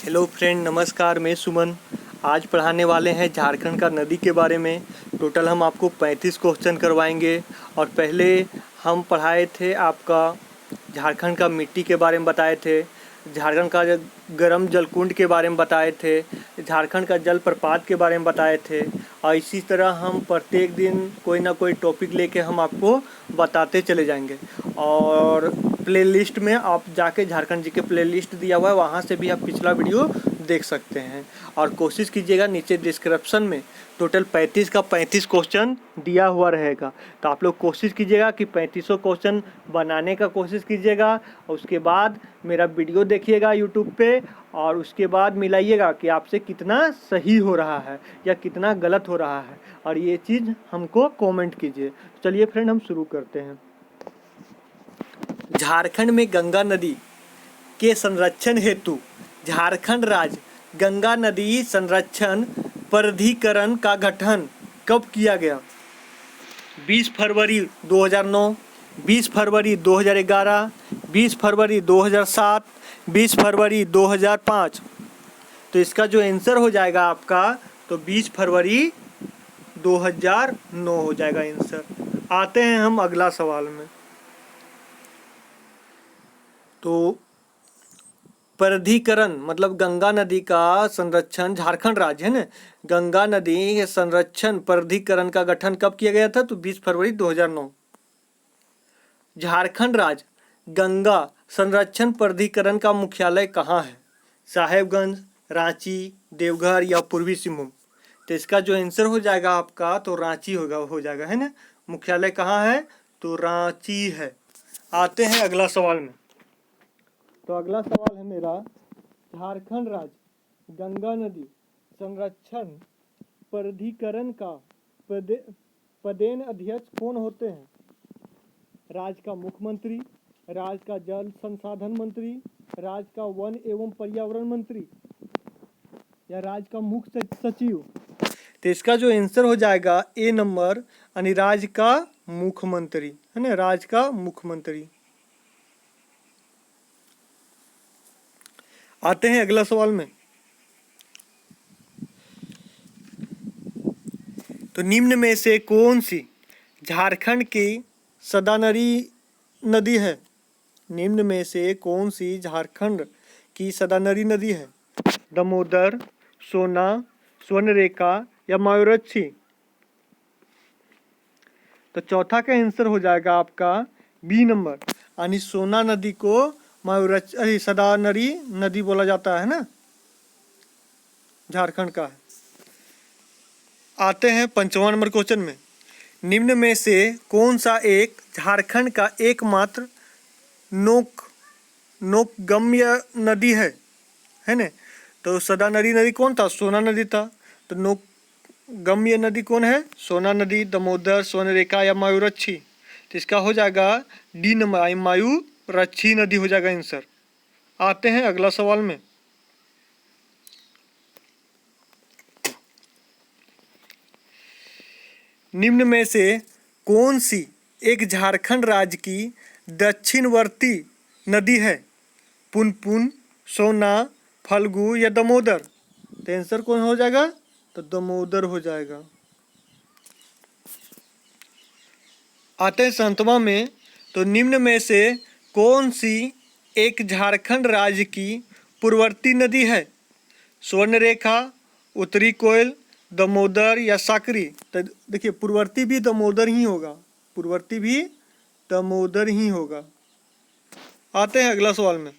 Hello friend, नमस्कार। मैं सुमन। आज पढ़ाने वाले हैं झारखंड का नदी के बारे में। टोटल हम आपको 35 क्वेश्चन करवाएंगे। और पहले हम पढ़ाए थे आपका झारखंड का मिट्टी के बारे में बताए थे, झारखंड का गर्म जलकुंड के बारे में बताए थे, झारखंड का जलप्रपात के बारे में बताए थे। और इसी तरह हम प्रत्येक दिन कोई ना कोई टॉपिक लेके हम आपको बताते चले जाएंगे। और प्लेलिस्ट में आप जाके झारखंड जी के प्लेलिस्ट दिया हुआ है, वहाँ से भी आप पिछला वीडियो देख सकते हैं। और कोशिश कीजिएगा, नीचे डिस्क्रिप्शन में टोटल 35 का 35 क्वेश्चन दिया हुआ रहेगा। तो आप लोग कोशिश कीजिएगा कि 35 क्वेश्चन बनाने का कोशिश कीजिएगा। उसके बाद मेरा वीडियो देखिएगा यूट्यूब पे, और उसके बाद मिलाइएगा कि आपसे कितना सही हो रहा है या कितना गलत हो रहा है। और ये चीज़ हमको कमेंट कीजिए। चलिए फ्रेंड, हम शुरू करते हैं। झारखंड में गंगा नदी के संरक्षण हेतु झारखंड राज्य गंगा नदी संरक्षण प्राधिकरण का गठन कब किया गया? 20 फरवरी 2009, 20 फरवरी 2011, 20 फरवरी 2007, 20 फरवरी 2005। तो इसका जो आंसर हो जाएगा आपका, तो 20 फरवरी 2009 हो जाएगा आंसर। आते हैं हम अगला सवाल में। तो प्राधिकरण मतलब गंगा नदी का संरक्षण, झारखंड राज्य है ना, गंगा नदी के संरक्षण प्राधिकरण का गठन कब किया गया था? तो 20 फरवरी 2009। झारखंड राज्य गंगा संरक्षण प्राधिकरण का मुख्यालय कहाँ है? साहेबगंज, रांची, देवघर या पूर्वी सिंहभूम? तो इसका जो आंसर हो जाएगा आपका, तो रांची हो जाएगा, है ना। मुख्यालय कहाँ है? तो रांची है। आते हैं अगला सवाल में। तो अगला सवाल है मेरा, झारखंड राज्य गंगा नदी संरक्षण प्राधिकरण का पदेन अध्यक्ष कौन होते हैं? राज्य का मुख्यमंत्री, राज्य का जल संसाधन मंत्री, राज्य का वन एवं पर्यावरण मंत्री या राज्य का मुख्य सचिव? तो इसका जो आंसर हो जाएगा ए नंबर, यानी राज्य का मुख्यमंत्री, है ना, राज्य का मुख्यमंत्री। आते हैं अगला सवाल में। तो निम्न में से कौन सी झारखंड की सदानरी नदी है? निम्न में से कौन सी झारखंड की सदानरी नदी है? दामोदर, सोना, स्वर्णरेखा या मयूरक्षी? तो चौथा का आंसर हो जाएगा आपका बी नंबर, यानी सोना नदी को सदानरी नदी बोला जाता है ना, झारखंड का है। आते हैं 55 नंबर क्वेश्चन में। निम्न में से कौन सा एक झारखंड का एकमात्र नौगम्य नदी है ना? तो सदानरी नदी कौन था? सोना नदी था। तो नौगम्य नदी कौन है? सोना नदी, दामोदर, स्वर्णरेखा या मयूरक्षी? तो इसका हो जाएगा डी नंबर, मयूरक्षी नदी हो जाएगा आंसर। आते हैं अगला सवाल में। निम्न में से कौन सी एक झारखंड राज्य की दक्षिणवर्ती नदी है? पुनपुन, सोना, फल्गु या दामोदर? तो आंसर कौन हो जाएगा? तो दामोदर हो जाएगा। आते हैं 7वां में। तो निम्न में से कौन सी एक झारखंड राज्य की पूर्ववर्ती नदी है? स्वर्णरेखा, उत्तरी कोयल, दामोदर या साकरी? तो देखिए, पूर्ववर्ती भी दामोदर ही होगा, पूर्ववर्ती भी दामोदर ही होगा। आते हैं अगला सवाल में।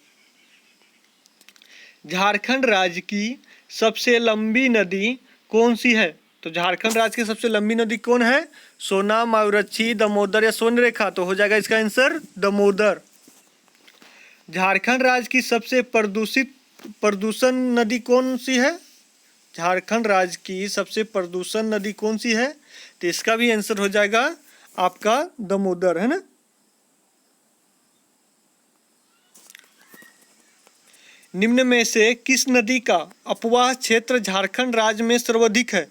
झारखंड राज्य की सबसे लंबी नदी कौन सी है? तो झारखंड राज्य की सबसे लंबी नदी कौन है? सोना, मयूरक्षी, दामोदर या स्वर्णरेखा? तो हो जाएगा इसका आंसर दामोदर। झारखंड राज्य की सबसे प्रदूषण नदी कौन सी है? झारखंड राज्य की सबसे प्रदूषण नदी कौन सी है? तो इसका भी आंसर हो जाएगा आपका दामोदर, है ना। निम्न में से किस नदी का अपवाह क्षेत्र झारखंड राज्य में सर्वाधिक है?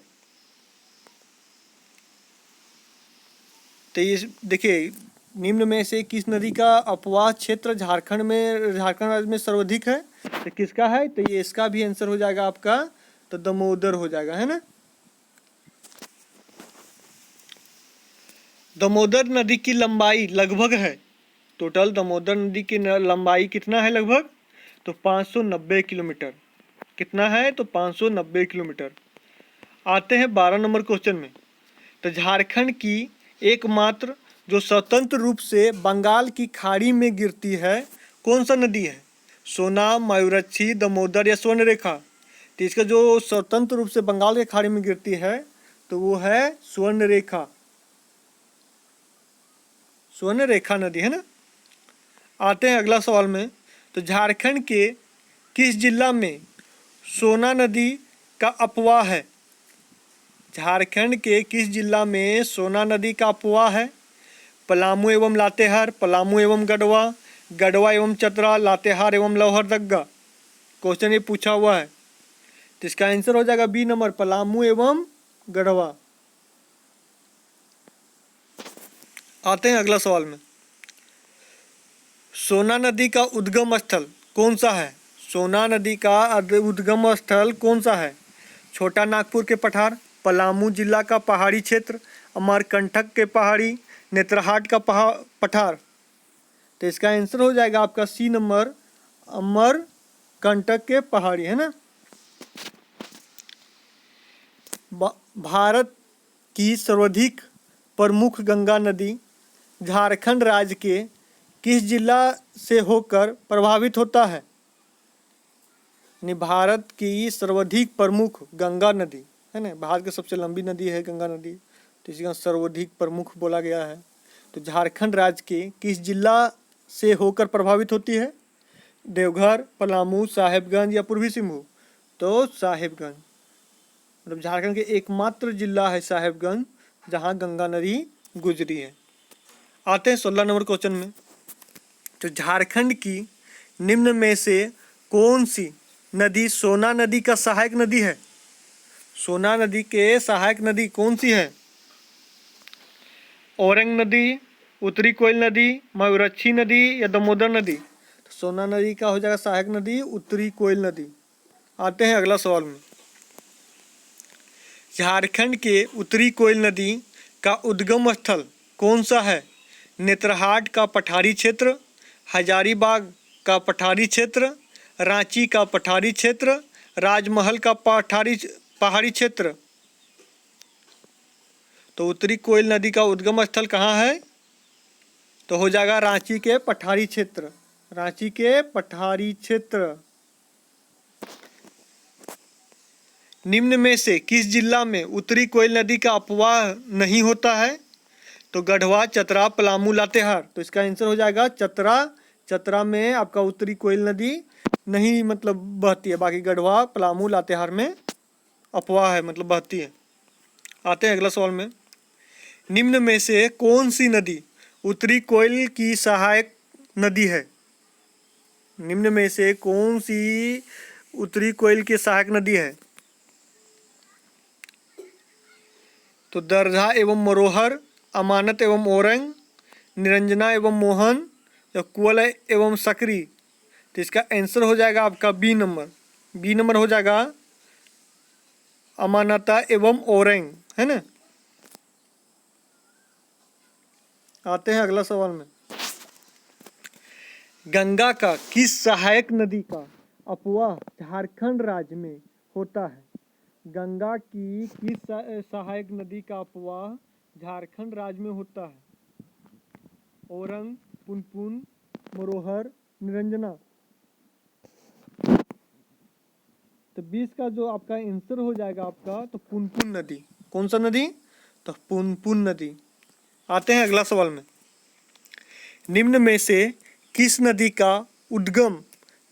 तो ये देखिए, निम्न में से किस नदी का अपवाह क्षेत्र झारखंड राज्य में सर्वाधिक है? तो किसका है? तो ये इसका भी आंसर हो जाएगा आपका, तो दामोदर हो जाएगा, है ना। दामोदर नदी की लंबाई लगभग है, टोटल दामोदर नदी की लंबाई कितना है लगभग? तो 590 किलोमीटर। कितना है? तो 590 किलोमीटर। आते हैं 12 नंबर क्वेश्चन में। तो झारखंड की एकमात्र जो स्वतंत्र रूप से बंगाल की खाड़ी में गिरती है, कौन सा नदी है? सोना, मयूरक्षी, दामोदर या स्वर्णरेखा? तो इसका जो स्वतंत्र रूप से बंगाल की खाड़ी में गिरती है तो वो है स्वर्णरेखा। स्वर्णरेखा नदी, है ना। आते हैं अगला सवाल में। तो झारखंड के किस जिला में सोना नदी का अपवाह है? झारखंड के किस जिला में सोना नदी का अपवाह है? पलामू एवं लातेहार, पलामू एवं गढ़वा, गढ़वा एवं चतरा, लातेहार एवं लोहरदगा? क्वेश्चन ये पूछा हुआ है, तो इसका आंसर हो जाएगा बी नंबर, पलामू एवं गढ़वा। आते हैं अगला सवाल में। सोना नदी का उद्गम स्थल कौन सा है? सोना नदी का उद्गम स्थल कौन सा है? छोटा नागपुर के पठार, पलामू जिला का पहाड़ी क्षेत्र, अमरकंटक के पहाड़ी, नेतरहाट का पठार? तो इसका आंसर हो जाएगा आपका सी नंबर, अमरकंटक के पहाड़ी, है ना। भारत की सर्वाधिक प्रमुख गंगा नदी झारखंड राज्य के किस जिला से होकर प्रभावित होता है? भारत की सर्वाधिक प्रमुख गंगा नदी, है ना, भारत की सबसे लंबी नदी है गंगा नदी, तो इसका सर्वाधिक प्रमुख बोला गया है। तो झारखंड राज्य के किस जिला से होकर प्रभावित होती है? देवघर, पलामू, साहेबगंज या पूर्वी सिंहभूम? तो साहेबगंज, मतलब झारखंड के एकमात्र जिला है साहेबगंज जहां गंगा नदी गुजरी है। आते हैं 16 नंबर क्वेश्चन में। तो झारखंड की निम्न में से कौन सी नदी सोना नदी का सहायक नदी है? सोना नदी के सहायक नदी कौन सी है? औरंग नदी, उत्तरी कोयल नदी, मयूरक्षी नदी या दामोदर नदी? तो सोना नदी का हो जाएगा सहायक नदी उत्तरी कोयल नदी। आते हैं अगला सवाल में। झारखंड के उत्तरी कोयल नदी का उद्गम स्थल कौन सा है? नेतरहाट का पठारी क्षेत्र, हजारीबाग का पठारी क्षेत्र, रांची का पठारी क्षेत्र, राजमहल का पहाड़ी क्षेत्र? तो उत्तरी कोयल नदी का उद्गम स्थल कहाँ है? तो हो जाएगा रांची के पठारी क्षेत्र, रांची के पठारी क्षेत्र। निम्न में से किस जिला में उत्तरी कोयल नदी का अपवाह नहीं होता है? तो गढ़वा, चतरा, पलामू, लातेहार? तो इसका आंसर हो जाएगा चतरा। चतरा में आपका उत्तरी कोयल नदी नहीं मतलब बहती है, बाकी गढ़वा, पलामू, लातेहार में अपवाह है, मतलब बहती है। आते हैं अगला सवाल में। निम्न में से कौन सी नदी उत्तरी कोयल की सहायक नदी है? निम्न में से कौन सी उत्तरी कोयल की सहायक नदी है? तो दरधा एवं मरोहर, अमानत एवं औरंग, निरंजना एवं मोहन या कुवल एवं सकरी? तो इसका आंसर हो जाएगा आपका बी नंबर। बी नंबर हो जाएगा अमानता एवं औरंग, है ना। आते हैं अगला सवाल में। गंगा का किस सहायक नदी का अपवाह झारखंड राज्य में होता है? गंगा की किस सहायक नदी का अपवाह झारखंड राज्य में होता है? औरंग, पुनपुन, मरोहर, निरंजना? तो 20 का जो आपका आंसर हो जाएगा आपका, तो पुनपुन नदी। कौन सा नदी? तो पुनपुन नदी। आते हैं अगला सवाल में। निम्न में से किस नदी का उद्गम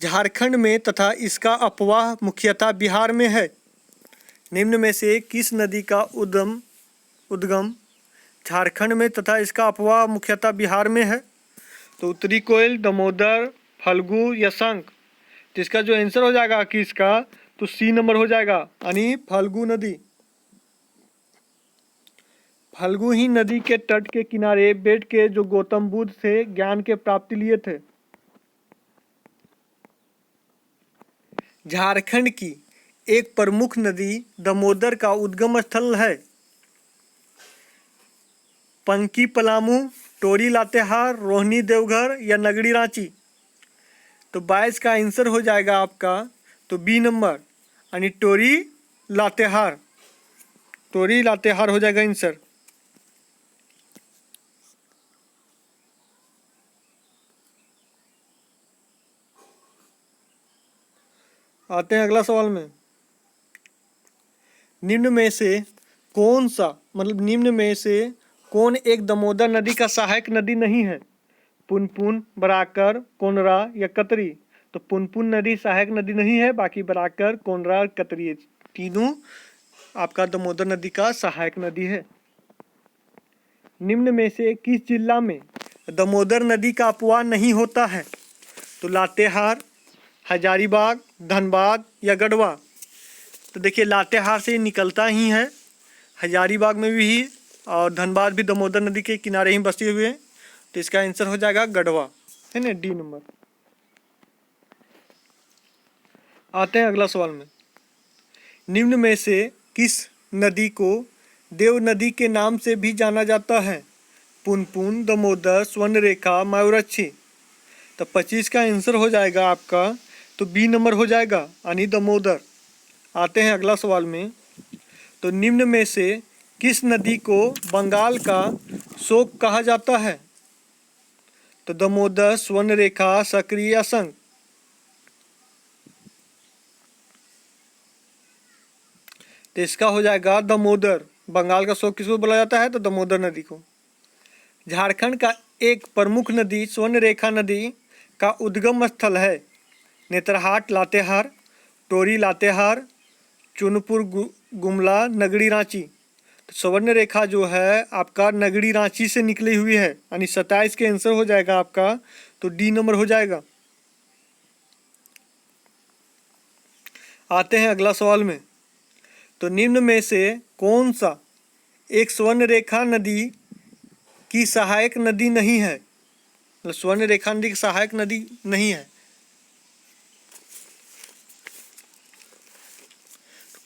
झारखंड में तथा इसका अपवाह मुख्यतः बिहार में है? निम्न में से किस नदी का उद्गम झारखंड में तथा इसका अपवाह मुख्यतः बिहार में है? तो उत्तरी कोयल, दामोदर, फल्गु या शंख? तो इसका जो आंसर हो जाएगा कि इसका, तो सी नंबर हो जाएगा, यानी फल्गु नदी। फल्गु ही नदी के तट के किनारे बैठ के जो गौतम बुद्ध से ज्ञान के प्राप्ति लिए थे। झारखंड की एक प्रमुख नदी दामोदर का उद्गम स्थल है। पंकी पलामू, टोरी लातेहार, रोहिणी देवघर या नगड़ी रांची। तो 22 का आंसर हो जाएगा आपका तो बी नंबर यानी टोरी लातेहार। टोरी लातेहार हो जाएगा आंसर। आते हैं अगला सवाल में। निम्न में से कौन सा निम्न में से कौन एक दामोदर नदी का सहायक नदी नहीं है? पुनपुन, बराकर, कोनरा या कतरी। तो पुनपुन नदी सहायक नदी नहीं है, बाकी बराकर, कोनरा और कतरी तीनों आपका दामोदर नदी का सहायक नदी है। निम्न में से किस जिला में दामोदर नदी का अपवाह नहीं होता है? तो लातेहार, हजारीबाग, धनबाद या गढ़वा। तो देखिए लातेहार से निकलता ही है, हजारीबाग में भी और धनबाद भी दामोदर नदी के किनारे ही बसे हुए हैं। तो इसका आंसर हो जाएगा गढ़वा, है ना, डी नंबर। आते हैं अगला सवाल में। निम्न में से किस नदी को देव नदी के नाम से भी जाना जाता है? पुनपुन, दामोदर, स्वर्णरेखा, मायूराक्षी। तो 25 का आंसर हो जाएगा आपका तो बी नंबर हो जाएगा यानी दामोदर। आते हैं अगला सवाल में। तो निम्न में से किस नदी को बंगाल का शोक कहा जाता है? तो दामोदर, स्वर्णरेखा, सकरी या संग। तो इसका हो जाएगा दामोदर। बंगाल का शोक किसको बोला जाता है? तो दामोदर नदी को। झारखंड का एक प्रमुख नदी स्वर्णरेखा नदी का उद्गम स्थल है। नेतरहाट लातेहार, टोरी लातेहार, चुनपुर गुमला, नगड़ी रांची। तो स्वर्णरेखा जो है आपका नगड़ी रांची से निकली हुई है यानी 27 के आंसर हो जाएगा आपका तो डी नंबर हो जाएगा। आते हैं अगला सवाल में। तो निम्न में से कौन सा एक स्वर्णरेखा नदी की सहायक नदी नहीं है? मतलब स्वर्णरेखा नदी की सहायक नदी नहीं है।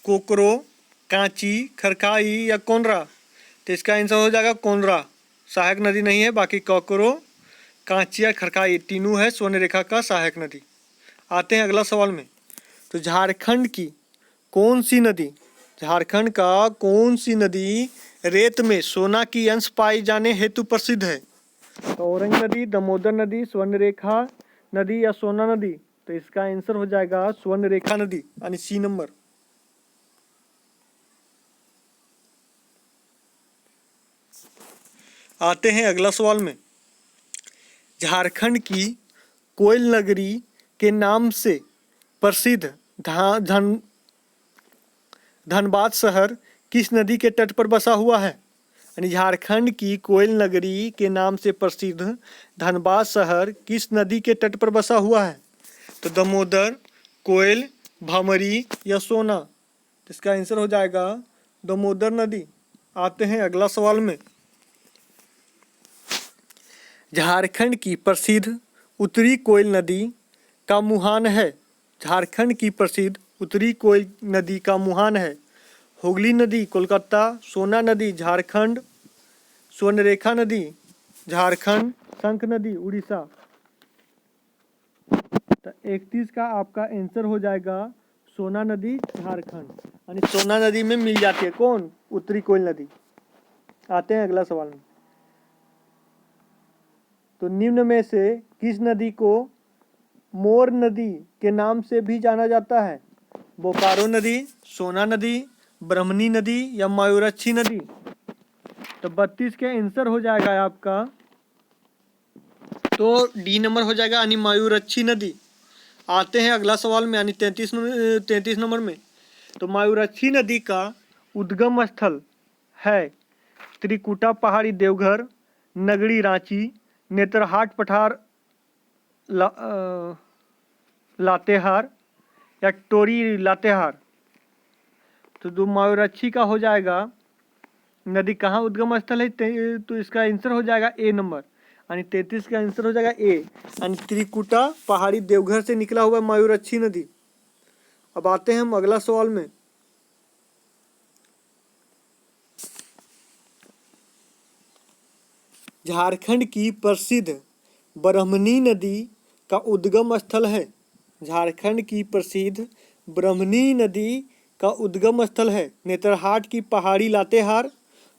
कोकरो, कांची, खरखाई या कोनरा। तो इसका आंसर हो जाएगा कोनरा। सहायक नदी नहीं है, बाकी कोकरो, कांची या खरखाई तीनों है स्वर्णरेखा का सहायक नदी। आते हैं अगला सवाल में। तो झारखंड की कौन सी नदी झारखंड का कौन सी नदी रेत में सोना की अंश पाए जाने हेतु प्रसिद्ध है? तो औरंग नदी, दामोदर नदी, स्वर्णरेखा नदी या सोना नदी। तो इसका आंसर हो जाएगा स्वर्णरेखा नदी यानी सी नंबर। आते हैं अगला सवाल में। झारखंड की कोयल नगरी के नाम से प्रसिद्ध धनबाद शहर किस नदी के तट पर बसा हुआ है? यानी झारखंड की कोयल नगरी के नाम से प्रसिद्ध धनबाद शहर किस नदी के तट पर बसा हुआ है? तो दामोदर, कोयल, भामरी या सोना। इसका आंसर हो जाएगा दामोदर नदी। आते हैं अगला सवाल में। झारखंड की प्रसिद्ध उत्तरी कोयल नदी का मुहान है। झारखंड की प्रसिद्ध उत्तरी कोयल नदी का मुहान है। हुगली नदी कोलकाता, सोना नदी झारखंड, स्वर्णरेखा नदी झारखंड, शंख नदी उड़ीसा। तो 31 का आपका आंसर हो जाएगा सोना नदी झारखंड यानी सोना नदी में मिल जाती है कौन? उत्तरी कोयल नदी। आते हैं अगला सवाल में। तो निम्न में से किस नदी को मोर नदी के नाम से भी जाना जाता है? बोकारो नदी, सोना नदी, ब्रह्मणी नदी या मायूराक्षी नदी। तो 32 के आंसर हो जाएगा आपका तो डी नंबर हो जाएगा यानी मायूराक्षी नदी। आते हैं अगला सवाल में यानी 33 नंबर में। तो मायूराक्षी नदी का उद्गम स्थल है त्रिकुटा पहाड़ी देवघर, नगड़ी रांची, नेतरहाट पठार लातेहार या टोरी लातेहार। तो जो मायूराक्षी का हो जाएगा नदी कहाँ उद्गम स्थल है, तो इसका आंसर हो जाएगा ए नंबर, यानी 33 का आंसर हो जाएगा ए, यानी त्रिकुटा पहाड़ी देवघर से निकला हुआ मयूरक्षी नदी। अब आते हैं हम अगला सवाल में। झारखंड की प्रसिद्ध ब्रह्मणी नदी का उद्गम स्थल है। झारखंड की प्रसिद्ध ब्रह्मणी नदी का उद्गम स्थल है। नेतरहाट की पहाड़ी लातेहार,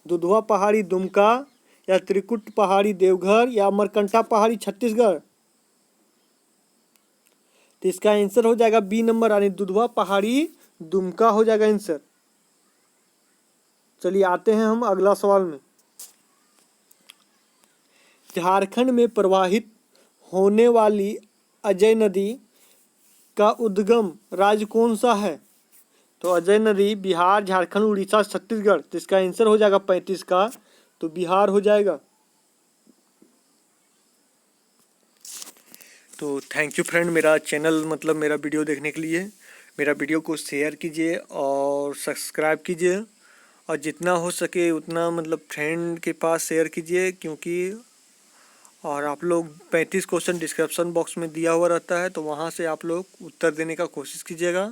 दुधवा पहाड़ी दुमका, या त्रिकुट पहाड़ी देवघर, या अमरकंटक पहाड़ी छत्तीसगढ़। तो इसका आंसर हो जाएगा बी नंबर, यानी दुधवा पहाड़ी दुमका हो जाएगा आंसर। चलिए आते हैं हम अगला सवाल में। झारखंड में प्रवाहित होने वाली अजय नदी का उद्गम राज्य कौन सा है? तो अजय नदी बिहार, झारखंड, उड़ीसा, छत्तीसगढ़। तो इसका आंसर हो जाएगा 35 का, तो बिहार हो जाएगा। तो थैंक यू फ्रेंड, मेरा चैनल मतलब मेरा वीडियो देखने के लिए। मेरा वीडियो को शेयर कीजिए और सब्सक्राइब कीजिए, और जितना हो सके उतना मतलब फ्रेंड के पास शेयर कीजिए, क्योंकि और आप लोग 35 क्वेश्चन डिस्क्रिप्शन बॉक्स में दिया हुआ रहता है, तो वहाँ से आप लोग उत्तर देने का कोशिश कीजिएगा।